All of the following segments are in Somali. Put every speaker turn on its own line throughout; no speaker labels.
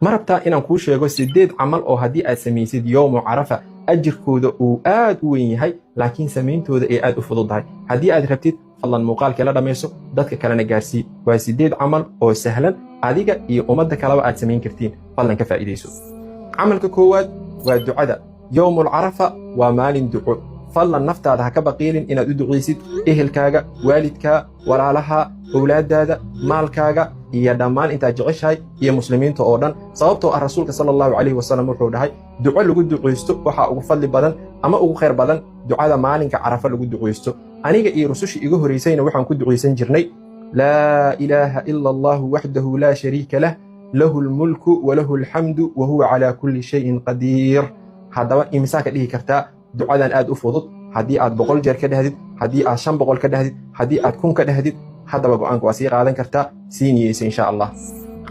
marabtaa inaan kuu sheego 8 camal oo haddii aad samaysid yowmu carafa ajirkooda uu aad u weyn yahay laakiin samayntooda ay aad u fududahay. haddii aad rabtid fadlan muuqaalka la dhamayso dadka kalena gaarsii. waa 8 camal oo sahlan adiga iyo ummadda kaleba aad samayn kartiin. fadlan ka faa'iidayso. camalka koowaad waa ducada. yowmul carafa waa maalin duco. fadlan naftaada ha ka baqiilin inaad u ducaysid ehelkaaga, waalidkaa, walaalaha, awlaadaada, maalkaaga iyo dhammaan intaad jeceshahay iyo muslimiinta oo dhan. sababtoo ah rasuulka sallallahu calayhi wasallam wuxuu dhahay duco lagu ducaysto waxaa ugu fadli badan ama ugu khayr badan ducada maalinka carafa lagu ducaysto. aniga iyo rusushii iga horeysayna waxaan ku ducaysan jirnay laa ilaaha ila allahu waxdahu laa shariika lah lahu lmulku walahu alxamdu wahuwa calaa kulli shayin qadiir. haddaba imisaa ka dhihi kartaa ducadan aad u fudud haddii aad 100 jeer ka dhahdid, haddii aad 500 ka dhahdid, haddii aad 1000 ka dhahdid, haddaba go'aanka waa sii qaadan kartaa, sii niyeysa insha Allah.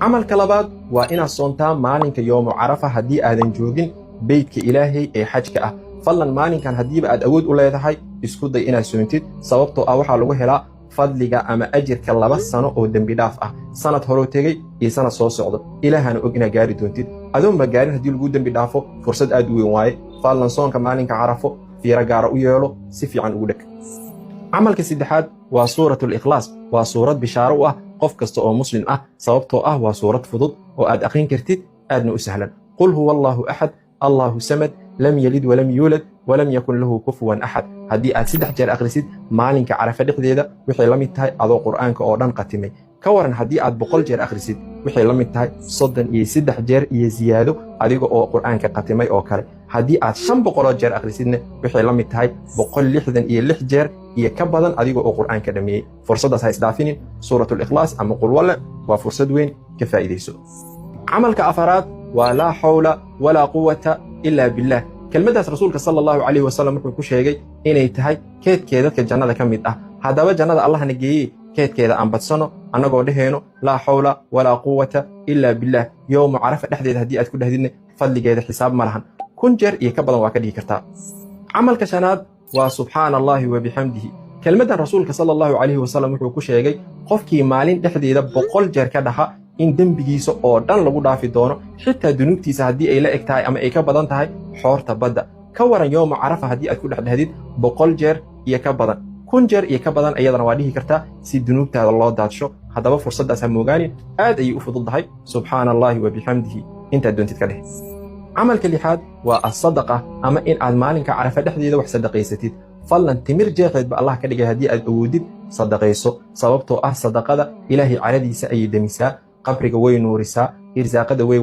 camalka labaad waa inaad soontaa maalinka yowmu carafa haddii aadan joogin beydka ilaahay ee xajka ah. fadlan maalinkan haddiiba aad awood u leedahay isku day inaad soontid, sababtoo ah waxaa lagu helaa fadliga ama ajirka 2 sano oo dembi dhaaf ah, sanad horoo tegey iyo sanad soo socdo. ilaahana og inaad gaari doontid. adoonba gaarin haddii lagu dembi dhaafo fursad aad u weyn waaye. fadlan soonka maalinka carafo fiiro gaara u yeelo, si fiican ugu dheg. camalka saddexaad waa suuratul ikhlaas. waa suurad bishaaro u ah qof kasta oo muslim ah, sababtoo ah waa suurad fudud oo aad akhrin kartid aadna u sahlan. qul huwa allaahu axad allaahu samad lam yalid walam yuulad walam yakun lahu kufuwan axad. haddii aad 3 jeer akhrisid maalinka carafa dhexdeeda waxay la mid tahay adoo qur'aanka oo dhan qatimay. ka waran haddii aad 100 jeer akhrisid waxay la mid tahay 33 jeer iyo ziyaado adiga oo qur'aanka qatimay oo kale. haddii aad 500 jeer akhrisidna waxay la mid tahay 166 jeer iyo ka badan adiga oo qur'aanka dhameeyey. fursaddaas ha isdaafinin. suuratul ikhlaas ama qul walle waa fursad weyn, ka faa'iidayso. camalka afaraad waa laa xawla walaa quwata ilaa billah. kelmaddaas rasuulka sallallahu calayhi wasallam wuxuu ku sheegay inay tahay keedkeeda dadka jannada ka mid ah. haddaba jannada allahna geeyey keedkeeda aan badsano annagoo dhehayno laa xawla walaa quwata ilaa billah. yowmu carafa dhexdeeda haddii aad ku dhahdidna fadligeeda xisaab ma lahan. 1000 jeer iyo ka badan waa ka dhigi kartaa. camalka shanaad waa subxaana allaahi wa bixamdihi. kelmaddan rasuulka sallallahu calayhi wasallam wuxuu ku sheegay qofkii maalin dhexdeeda 100 jeer ka dhaha in dembigiisa oo dhan lagu dhaafi doono, xitaa dunuubtiisa haddii ay la eg tahay ama ay ka badan tahay xoorta badda. ka waran yowmu carafa haddii aad ku dhexdhahdid 100 jeer iyo ka badan, 1000 jeer iyo ka badan iyadana waa dhihi kartaa si dunuubtaada loo daadsho. haddaba fursaddaas ha moogaanin, aad ayay u fududdahay. subxaana allaahi wa bixamdihi intaad doontid ka dheh. camalka lixaad waa as-sadaqa ama in aad maalinka carafa dhexdeeda wax sadaqaysatid. fadlan timir jeexeedba allah ka dhigay haddii aad awoodid sadaqayso, sababtoo ah sadaqada ilaahay caradiisa ayay demisaa, qabriga way nuurisaa, irsaaqada way